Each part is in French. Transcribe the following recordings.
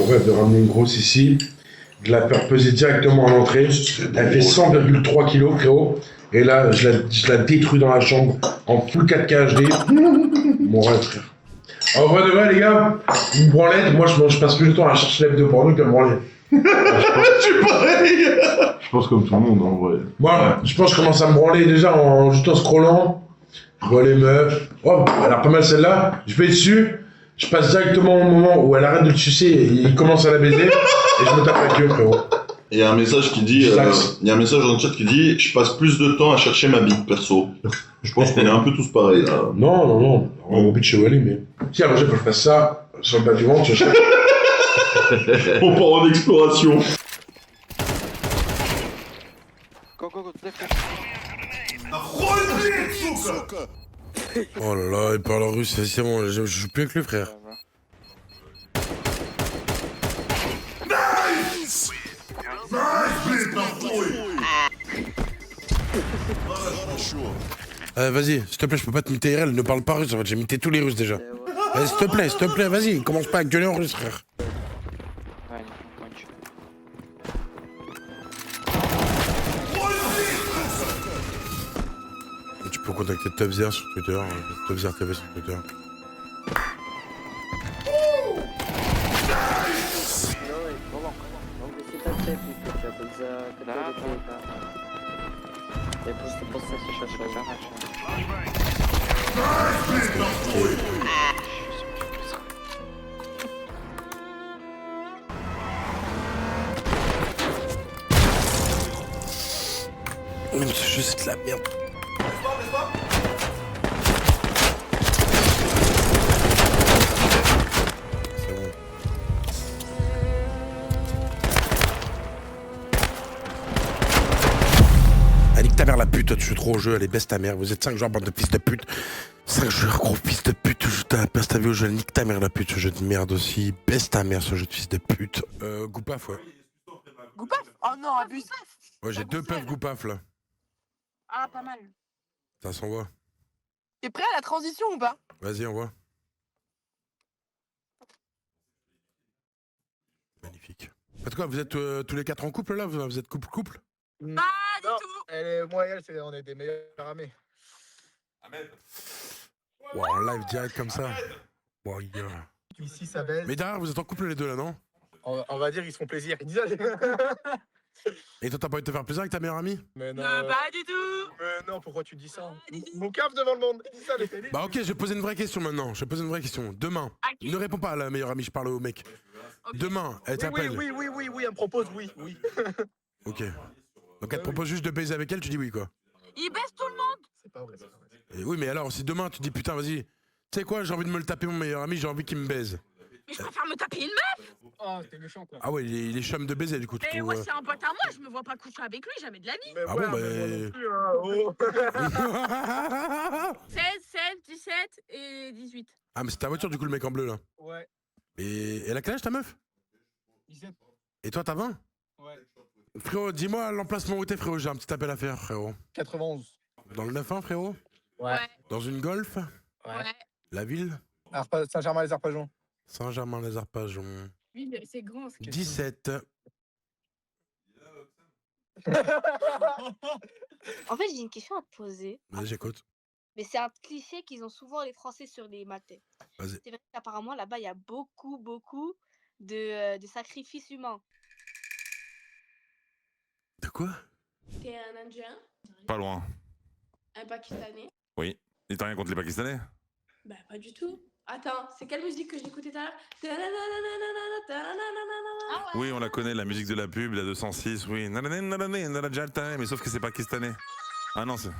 mon rêve de ramener une grosse ici, de la faire peser directement à l'entrée. Elle fait 100,3 kg, frérot. Et là, je la détruis dans la chambre en full 4K HD. Mon rêve, frère. En vrai de vrai, les gars, une branlette, moi je passe plus de temps à chercher l'œuf de porno qu'à me branler. Je suis pareil. Je pense comme tout le monde, en vrai. Moi, je pense que je commence à me branler déjà juste en scrollant. Je vois les meufs. Oh, elle a pas mal celle-là. Je vais dessus. Je passe directement au moment où elle arrête de te sucer et il commence à la baiser. Et je me tape la queue, frérot. Il y a un message qui dit, il y a un message dans le chat qui dit, je passe plus de temps à chercher ma bite perso. Je pense qu'on est un peu tous pareils là. Non, non, non. Mon bitch chez Wally, mais. Si, alors j'ai pas faire ça sur le bas du ventre, je cherche. On part en exploration. Oh là là, il parle russe, c'est bon, je joue plus avec lui, frère. Vas-y, s'il te plaît, je peux pas te muter IRL, ne parle pas russe, en fait, j'ai muté tous les Russes déjà. S'il te plaît, vas-y, commence pas à gueuler en russe, frère. Tu peux contacter Tubzer sur Twitter, Tubzer TV sur Twitter. Я просто сейчас Mais c'est juste de la merde. C'est bon. Allez, nique ta mère la pute, toi, tu joues trop au jeu, allez, baisse ta mère, vous êtes 5 joueurs, bande de fils de pute. 5 joueurs, gros fils de pute, tu joues ta passe ta vie au jeu, nique ta mère la pute, ce jeu de merde aussi, baisse ta mère ce jeu de fils de pute. Goupaf, ouais. Goupaf? Oh non, abuse. Ouais, j'ai 2 puffs Goupaf là. Ah, pas mal. Ça s'envoie. T'es prêt à la transition ou pas? Vas-y, envoie. Magnifique. En tout cas, vous êtes tous les 4 en couple là? Vous êtes couple? Pas du Non, tout. moi et elle, on est des meilleurs amis. Wow, en live direct comme ça. Wow, yeah. Ici, ça baise. Mais derrière, vous êtes en couple les deux là, non? On va dire, ils se font plaisir. Ils disent, allez. Et toi, t'as pas envie de te faire plaisir avec ta meilleure amie? Mais non. Pas du tout. Mais non, pourquoi tu dis ça? Mon cave devant le monde. Il dit ça, les télés. Bah ok, je vais poser une vraie question maintenant. Je vais poser une vraie question. Demain, ne réponds pas à la meilleure amie, je parle au mec. Okay. Demain, elle t'appelle. Oui, elle me propose, oui. Ok. Donc elle te propose juste de baiser avec elle, tu dis oui quoi. Il baisse tout le monde. C'est pas vrai. Et oui, mais alors, si demain tu dis putain, vas-y, tu sais quoi, j'ai envie de me le taper mon meilleur ami, j'ai envie qu'il me baise. Mais je préfère me taper une meuf. Oh, t'es méchant, quoi. Ah ouais, il est chum de baiser du coup. Tu Mais trouves, moi, c'est un pote à moi. Je me vois pas coucher avec lui, jamais de la vie. Mais Ah ouais, bon, mais moi bah. non plus, hein, oh. 16, 16, 17 et 18. Ah, mais c'est ta voiture du coup, le mec en bleu là. Ouais. Et elle a quel âge ta meuf? 17. Et toi, t'as 20? Ouais. Frérot, dis-moi l'emplacement où t'es, frérot, j'ai un petit appel à faire, frérot. 91. Dans le 9-1, frérot? Ouais. Dans une Golf? Ouais. La ville? Saint-Germain-les-Arpajons. Saint-Germain-les-Arpajons. Oui, c'est grand. 17. En fait, j'ai une question à te poser. Vas-y, j'écoute. Mais c'est un cliché qu'ils ont souvent les Français sur les maths. Vas-y. C'est vrai qu'apparemment, là-bas, il y a beaucoup de sacrifices humains. De quoi? T'es un Indien? Pas loin. Un Pakistanais? Oui. Et t'as rien contre les Pakistanais? Bah pas du tout. Attends, c'est quelle musique que j'écoutais tout à l'heure? Ah Oui, on la connaît, la musique de la pub, la 206, oui. Mais sauf que c'est pakistanais. Ah non, c'est...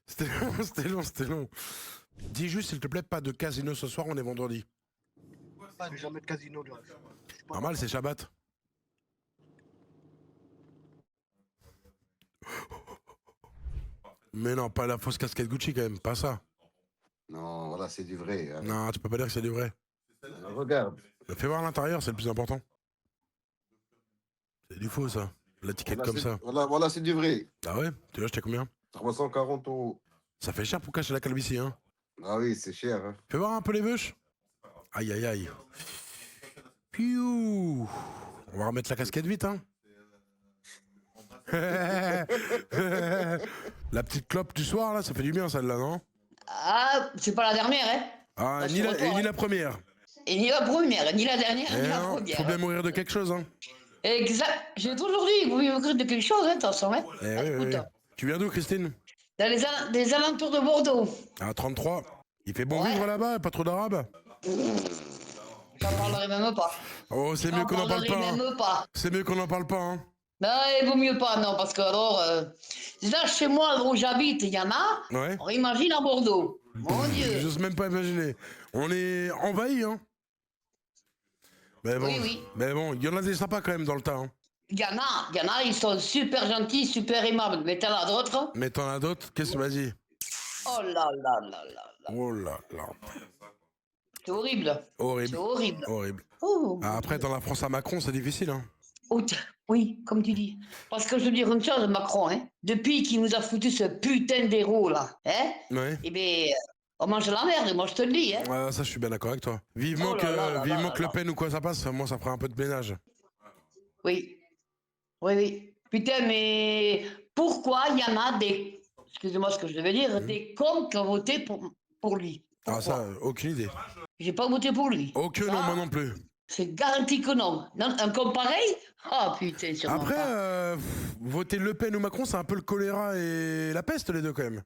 C'était c'était long. Dis juste, s'il te plaît, pas de casino ce soir, on est vendredi. Je vais jamais de casino, là. Normal, c'est Shabbat. Mais non, pas la fausse casquette Gucci quand même, pas ça. Non, voilà, c'est du vrai. Hein. Non, tu peux pas dire que c'est du vrai. Regarde. Fais voir l'intérieur, c'est le plus important. C'est du faux, ça. L'étiquette Voilà, comme ça. Voilà, c'est du vrai. Ah ouais? Tu l'as acheté combien? 340 €. Ça fait cher pour cacher la calvitie, hein. Ah oui, c'est cher. Hein. Fais voir un peu les veuches. Aïe, aïe, aïe. Piou. On va remettre la casquette vite, hein. La petite clope du soir, là, ça fait du bien, celle-là, non? Ah, c'est pas la dernière, hein. Ah, Bah, ni sur la, le toit, et ni hein. la première. Et ni la première, ni la dernière, Eh ni la non, première. faut bien mourir de quelque chose, hein. Exact. J'ai toujours dit, vous pouvez mourir de quelque chose, hein, de toute façon, hein. Eh Ah, oui, oui, écoute, oui. Tu viens d'où, Christine? dans des alentours de Bordeaux. À 33. Il fait bon Ouais. vivre là-bas, pas trop d'arabes? J'en parlerai même pas. Oh, c'est mieux qu'on n'en parle pas. Hein. Même pas. C'est mieux qu'on n'en parle pas, hein. Non, il vaut mieux pas, non, parce que alors, là, chez moi, où j'habite, il y en a. Ouais. On imagine à Bordeaux. Mon Dieu. J'ose même pas imaginer. On est envahis, hein. Mais bon, Oui, oui. mais bon, il y en a des sympas quand même dans le tas. Hein. Il y en a, ils sont super gentils, super aimables. Mais t'en as d'autres. Mais t'en as d'autres? Qu'est-ce que vas-y? Oh là là là là là. Oh là là. C'est horrible. C'est Horrible. horrible. Horrible. Oh. Ah, après, dans la France à Macron, c'est difficile, hein. Oui, comme tu dis. Parce que je veux dire une chose, Macron, hein, depuis qu'il nous a foutu ce putain d'héros là, hein, Ouais. eh bien, on mange la merde, moi je te le dis. Hein. Ouais, ça, je suis bien d'accord avec toi. Vivement Oh là là là vivement là que là. Le Pen ou quoi ça passe, moi, ça fera un peu de ménage. Oui. Oui, oui. Putain, mais pourquoi il y en a des, excusez-moi ce que je devais dire, des cons qui ont voté pour lui? Ah, Pourquoi? ça, aucune idée. J'ai pas voté pour lui. Aucune, Ça, non, moi non plus. C'est garanti que non. Non, un con pareil? Ah putain, sûrement Après, pas. voter Le Pen ou Macron, c'est un peu le choléra et la peste, les deux, quand même.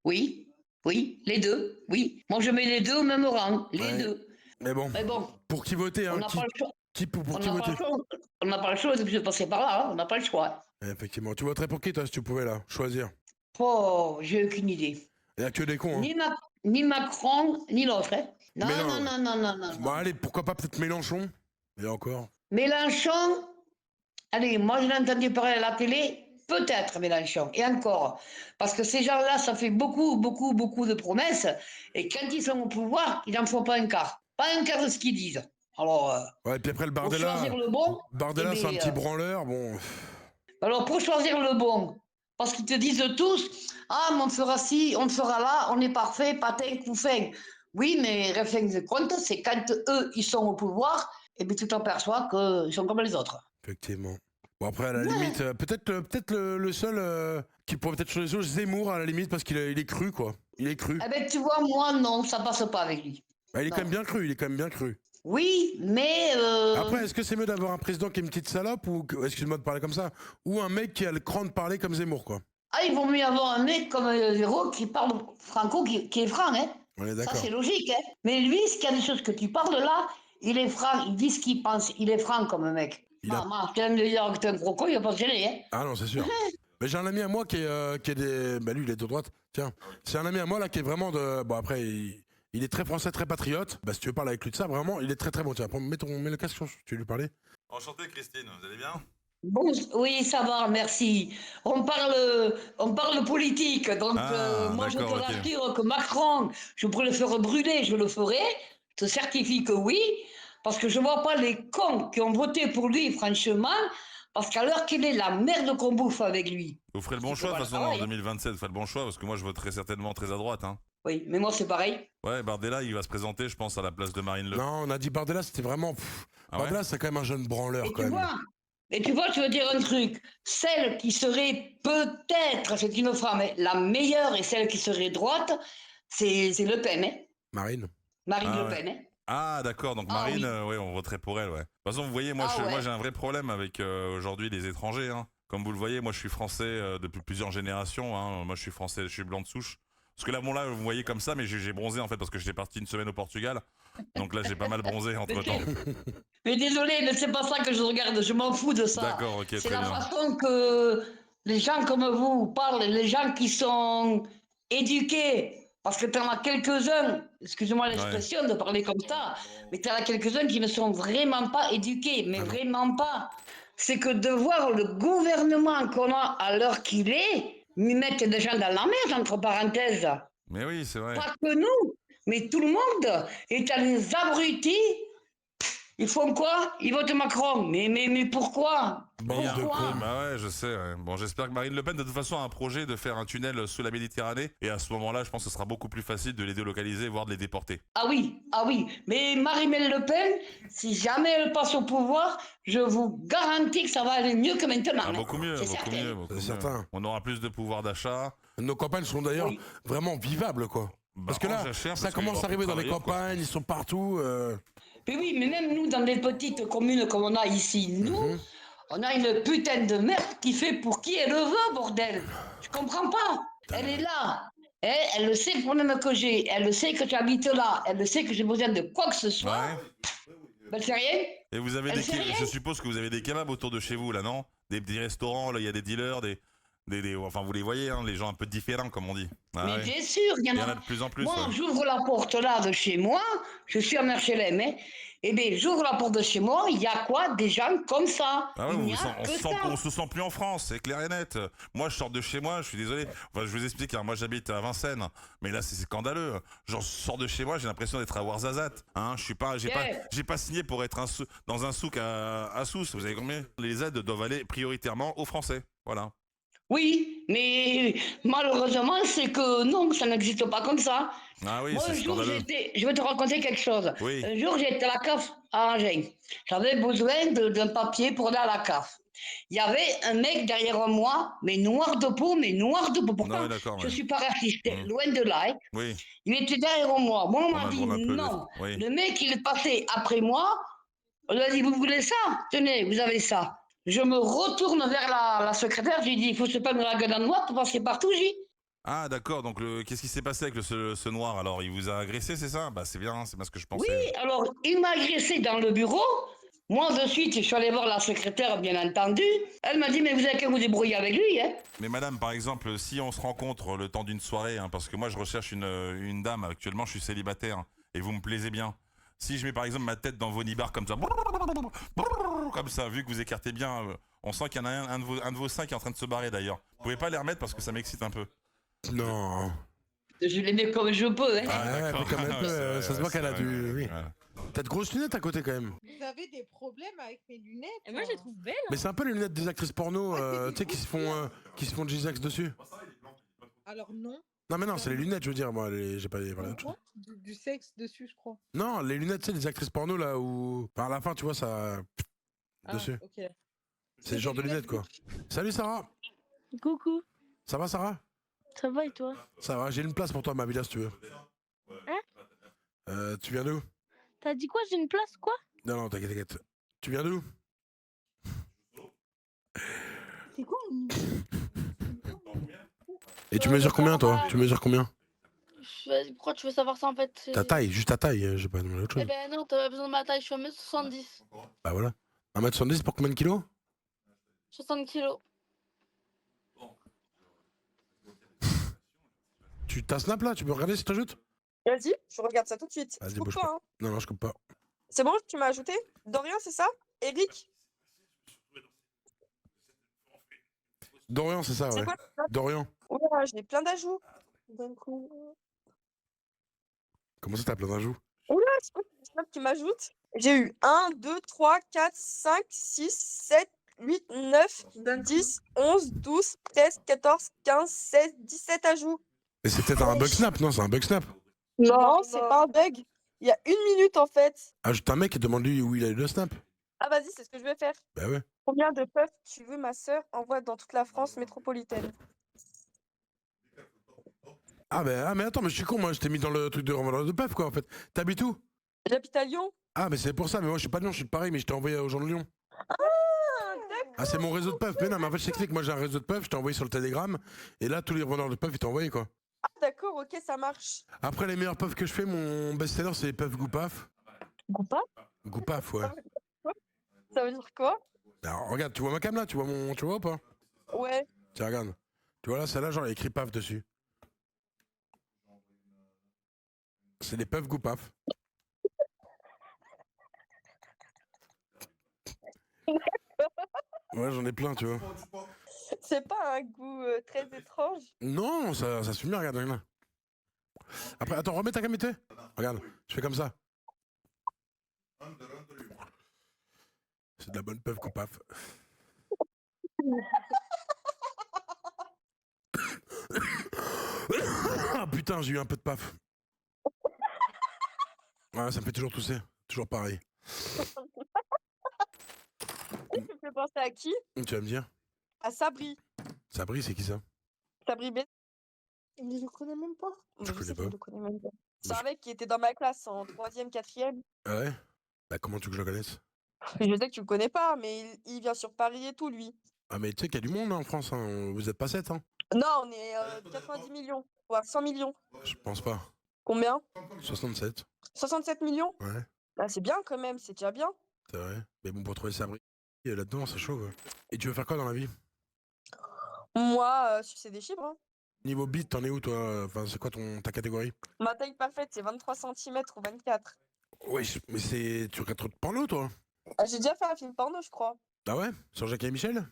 Oui, oui, les deux, oui. Moi je mets les deux au même rang, les Ouais. deux. Mais bon, Mais bon, pour qui voter, on hein? n'a Qui, pas le choix. pour On qui n'a pas voter? le choix. On n'a pas le choix de passer par là, hein. On n'a pas le choix. Effectivement. Tu voterais pour qui, toi, si tu pouvais, là, choisir? Oh, j'ai aucune idée. Il n'y a que des cons, hein. Ni Macron, ni l'autre. Hein. Non, Mais non, non. non, non, non, non. Bon, allez, pourquoi pas peut-être Mélenchon? Et encore. Mélenchon, allez, moi je l'ai entendu parler à la télé, peut-être Mélenchon, et encore. Parce que ces gens-là, ça fait beaucoup, beaucoup, beaucoup de promesses, et quand ils sont au pouvoir, ils n'en font pas un quart. Pas un quart de ce qu'ils disent. Alors, Ouais, et puis après, le pour Bardella. choisir le bon, Bardella, eh c'est un bien, petit branleur, bon. alors pour choisir le bon, parce qu'ils te disent tous, ah, mais on fera ci, on fera là, on est parfait, patin, couffin. Oui, mais refin de compte, c'est quand eux, ils sont au pouvoir, et bien tu t'aperçois qu'ils sont comme les autres. Effectivement. Bon, après, à la Ouais. limite, peut-être le seul qui pourrait peut-être changer les choses, Zemmour, à la limite, parce qu'il est cru, quoi. Il est cru. Eh ben tu vois, moi, non, ça passe pas avec lui. Bah, il est non. quand même bien cru, il est quand même bien cru. Oui, mais... Après, est-ce que c'est mieux d'avoir un président qui est une petite salope, ou, excuse-moi de parler comme ça, ou un mec qui a le cran de parler comme Zemmour, quoi? Ah, il vaut mieux avoir un mec comme Zéro qui parle franco, qui est franc, hein. On est Ça, d'accord. c'est logique, hein. Mais lui, ce qu'il y a des choses que tu parles là, il est franc, il dit ce qu'il pense, il est franc comme un mec. Il a- Maman, tu vas me dire que t'es un gros con, il va pas se gêner, hein. Ah non, c'est sûr. Mais j'ai un ami à moi qui est des... Bah lui, il est de droite. Tiens, c'est un ami à moi, là, qui est vraiment de... Bon, après, il est très français, très patriote. Bah, si tu veux parler avec lui de ça, vraiment, il est très très bon. Tiens, mets le casque, tu veux lui parler? Enchanté, Christine, vous allez bien? Bon, oui, ça va, merci. On parle politique, donc Ah, moi je te d'accord, ok. rassure que Macron, je pourrais le faire brûler, je le ferai. Je te certifie que oui, parce que je vois pas les cons qui ont voté pour lui, franchement, parce qu'à l'heure qu'il est, la merde qu'on bouffe avec lui. Vous ferez le bon C'est choix, de pas toute façon, pareil, en hein. 2027, vous ferez le bon choix, parce que moi, je voterai certainement très à droite, hein. Oui, mais moi c'est pareil. Ouais, Bardella, il va se présenter, je pense, à la place de Marine Le Pen. Non, on a dit Bardella, c'était vraiment... Ah ouais Bardella, c'est quand même un jeune branleur, Et quand tu même. vois, et tu vois, je veux dire un truc. Celle qui serait peut-être, c'est une femme, hein, la meilleure et celle qui serait droite, c'est Le Pen, hein. Marine. Marine Ah Le ouais. Pen, hein. Ah, d'accord, donc Ah, Marine, oui. ouais, on voterait pour elle, ouais. De toute façon, vous voyez, moi, Ah, ouais. moi j'ai un vrai problème avec aujourd'hui les étrangers, hein. Comme vous le voyez, moi, je suis français depuis plusieurs générations, hein. Moi, je suis français, je suis blanc de souche. Parce que là, bon, là, vous me voyez comme ça, mais j'ai bronzé, en fait, parce que j'étais parti une semaine au Portugal. Donc là, j'ai pas mal bronzé entre-temps. Mais désolé, mais c'est pas ça que je regarde, je m'en fous de ça. D'accord, ok, C'est très la bien. façon que les gens comme vous parlent, les gens qui sont éduqués, parce que tu en as quelques-uns, excusez-moi l'expression de parler comme ça, mais tu en as quelques-uns qui ne sont vraiment pas éduqués, mais vraiment pas. C'est que de voir le gouvernement qu'on a à l'heure qu'il est, nous mettre des gens dans la merde, entre parenthèses. Mais oui, c'est vrai. Pas que nous, mais tout le monde est à des abrutis. Ils font quoi? Ils votent Macron. Mais pourquoi? Bande de cons. Bah ouais, je sais. Ouais. Bon, j'espère que Marine Le Pen, de toute façon, a un projet de faire un tunnel sous la Méditerranée. Et à ce moment-là, je pense que ce sera beaucoup plus facile de les délocaliser, voire de les déporter. Ah oui. Mais Marine Le Pen, si jamais elle passe au pouvoir, je vous garantis que ça va aller mieux que maintenant. Ah, beaucoup mieux, beaucoup mieux. C'est certain. On aura plus de pouvoir d'achat. Nos campagnes sont d'ailleurs vraiment vivables, quoi. Parce que là, ça commence à arriver dans les campagnes, ils sont partout. Mais oui, mais même nous, dans les petites communes comme on a ici, nous, on a une putain de merde qui fait pour qui elle veut, bordel. Je comprends pas. Elle est là. Elle le sait le problème que j'ai. Elle le sait que tu habites là. Elle le sait que j'ai besoin de quoi que ce soit. Ben, elle sait rien. Et vous avez je suppose que vous avez des kebabs autour de chez vous, là, non? Des petits restaurants, là, il y a des dealers, enfin, vous les voyez, hein, les gens un peu différents, comme on dit. Ah, mais bien sûr, il y en a de plus en plus. Moi, j'ouvre la porte là de chez moi, je suis en HLM, hein. Eh bien, j'ouvre la porte de chez moi, il y a quoi? Des gens comme ça. Ah ouais, on se sent plus en France, c'est clair et net. Moi, je sors de chez moi, je suis désolé. Enfin, je vous explique, hein, moi j'habite à Vincennes, mais là c'est scandaleux. Genre, je sors de chez moi, j'ai l'impression d'être à Ouarzazate. Hein, j'ai pas signé pour être dans un souk à Sousse. Vous avez combien? Les aides doivent aller prioritairement aux Français. Voilà. Oui, mais malheureusement, c'est que non, ça n'existe pas comme ça. Ah oui, moi, c'est scandaleux. Je vais te raconter quelque chose. Oui. Un jour, j'étais à la CAF à Angers. J'avais besoin d'un papier pour aller à la CAF. Il y avait un mec derrière moi, mais noir de peau. Pourtant, je suis pas raciste, loin de là. Hein. Oui. Il était derrière moi. Moi, on m'a dit non. Le mec, il est passé après moi. On lui a dit, vous voulez ça? Tenez, vous avez ça. Je me retourne vers la secrétaire, je lui dis, il faut se prendre la gueule en noir pour passer partout, j'ai. Ah d'accord, donc qu'est-ce qui s'est passé avec ce noir alors? Il vous a agressé, c'est ça? Bah c'est bien, c'est bien ce que je pensais. Oui, alors il m'a agressé dans le bureau. Moi de suite, je suis allé voir la secrétaire, bien entendu. Elle m'a dit, mais vous avez qu'à vous débrouiller avec lui, hein. Mais madame, par exemple, si on se rencontre le temps d'une soirée, hein, parce que moi je recherche une dame, actuellement je suis célibataire, et vous me plaisez bien. Si je mets par exemple ma tête dans vos nibards comme ça, vu que vous écartez bien, on sent qu'il y en a un de vos seins qui est en train de se barrer d'ailleurs. Vous pouvez pas les remettre parce que ça m'excite un peu. Non. Je les mets comme je peux, hein. Ah ouais, mais quand même, ça se voit qu'elle a du... Oui. Voilà. T'as de grosses lunettes à côté quand même. Vous avez des problèmes avec mes lunettes? Et moi, je les trouve belles. Mais c'est un peu les lunettes des actrices porno, tu sais, qui se font G-Sex dessus. Alors non. Non mais non, c'est les lunettes, je veux dire, moi, j'ai pas parlé d'autre chose. Du sexe dessus, je crois. Non, les lunettes, tu sais, des actrices porno là où... Par la fin, tu vois, ça... dessus. Ok. C'est le genre de lunettes, quoi. Salut Sarah. Coucou, Ça va Sarah? ça va et toi? Ça va, j'ai une place pour toi à ma villa si tu veux. Hein? Tu viens d'où? T'as dit quoi? J'ai une place, quoi? Non, t'inquiète. Tu viens d'où? C'est quoi? Et tu mesures combien toi? Tu mesures combien? Pourquoi tu veux savoir ça en fait? Ta taille, juste ta taille, j'ai pas demandé autre chose. Eh ben non, t'as pas besoin de ma taille, je suis 1m70. Bah voilà. 1m70 pour combien de kilos? 60 kilos. Tu t'as snap là? Tu peux regarder si t'ajoutes? Vas-y, je regarde ça tout de suite. Vas-y, Je coupe bouge pas, pas. hein. Non, je coupe pas. C'est bon, tu m'as ajouté? Dorian, c'est ça? Eric? Dorian, c'est ça, C'est ouais. quoi? Dorian. Oula, j'ai plein d'ajouts. D'un coup. Comment ça t'as plein d'ajouts? Oula, c'est quoi Snap qui m'ajoute? J'ai eu 1, 2, 3, 4, 5, 6, 7, 8, 9, 10, 11, 12, 13, 14, 15, 16, 17 ajouts. Mais c'est peut-être un bug snap, non? C'est un bug snap. Non, c'est pas un bug. Il y a 1 minute en fait. Ajoute un mec et demande-lui où il a eu le snap. Ah vas-y, c'est ce que je vais faire. Bah ouais. Combien de puffs tu veux, ma sœur, envoie dans toute la France métropolitaine? Ah bah mais attends, mais je suis con, moi je t'ai mis dans le truc de revendeur de puff quoi en fait. T'habites où? J'habite à Lyon. Ah mais c'est pour ça, mais moi je suis pas de Lyon, je suis de Paris, mais je t'ai envoyé aux gens de Lyon. Ah, d'accord. Ah c'est mon réseau de puff, mais non mais en fait je t'explique, moi j'ai un réseau de puff, je t'ai envoyé sur le Telegram, et là tous les revendeurs de puff ils t'ont envoyé quoi. Ah, d'accord, ok, ça marche. Après les meilleurs puffs que je fais, mon best-seller c'est les puffs Goupaf. Goupaf? Goupaf, ouais. Ça veut dire quoi? Alors regarde, tu vois ma cam là, tu vois ou pas? Ouais. Tiens, regarde. Tu vois là, celle-là, genre, il y a écrit paf dessus. C'est des puffs goût paf. Ouais, j'en ai plein, tu vois. C'est pas un goût très étrange. Non, ça fume bien, regarde, regarde. Après, attends, remets ta camété. Regarde, je fais comme ça. C'est de la bonne puff goût paf. Ah putain, j'ai eu un peu de paf. Ouais, ça me fait toujours tousser. Toujours pareil. Tu me fais penser à qui? Tu vas me dire? À Sabri. Sabri, c'est qui ça? Sabri B. Il le connaît même pas. Je connais pas. Je le connais même pas. C'est un mec qui était dans ma classe en 3e, 4e. Ah ouais? Bah comment tu veux que je le connaisse? Je sais que tu le connais pas, mais il vient sur Paris et tout, lui. Ah mais tu sais qu'il y a du monde hein, en France, hein. Vous êtes pas 7 hein? Non, on est 90 millions, voire 100 millions. Je pense pas. Combien? 67. 67 millions? Ouais, Bah, c'est bien quand même, c'est déjà bien. c'est vrai. Mais bon, pour trouver Sabri là-dedans, c'est chaud quoi. Et tu veux faire quoi dans la vie? Moi, sucer des fibres. Hein. Niveau beat, t'en es où toi? Enfin, c'est quoi ta catégorie? Ma taille parfaite, c'est 23 cm ou 24. Oui, mais tu regardes trop de porno toi? Ah, j'ai déjà fait un film porno, je crois. Ah ouais? Sur Jacques et Michel?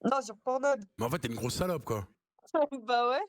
Non, sur Pornhub. Mais en fait, t'es une grosse salope quoi. Bah ouais.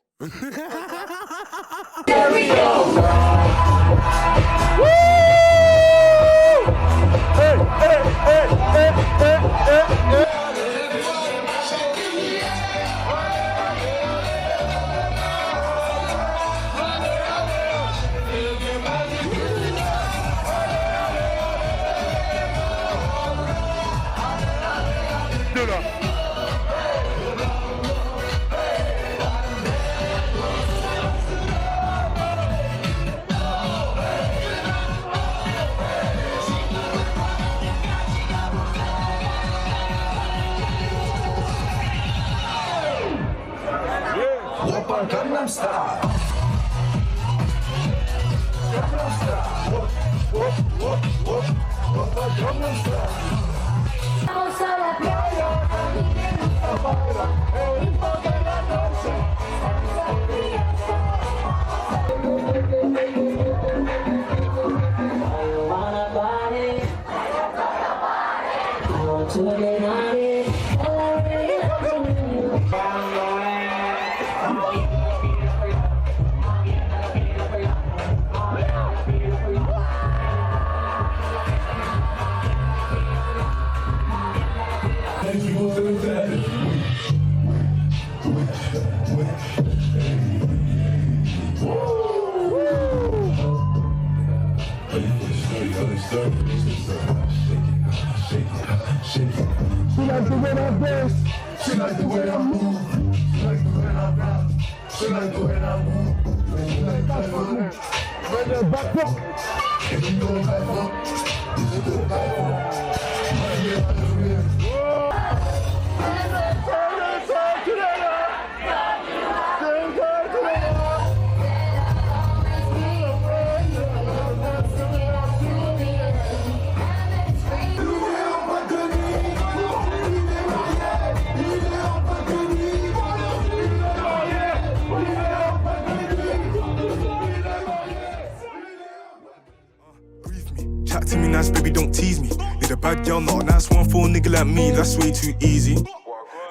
Chat to me nice, baby, don't tease me. Need a bad girl, not a nice one for a nigga like me, that's way too easy.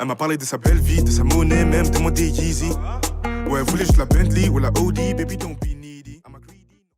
Elle m'a parlé de sa belle vie, de sa monnaie, même de mon Yeezy. Ouais, elle voulait juste la Bentley ou la Audi, baby, don't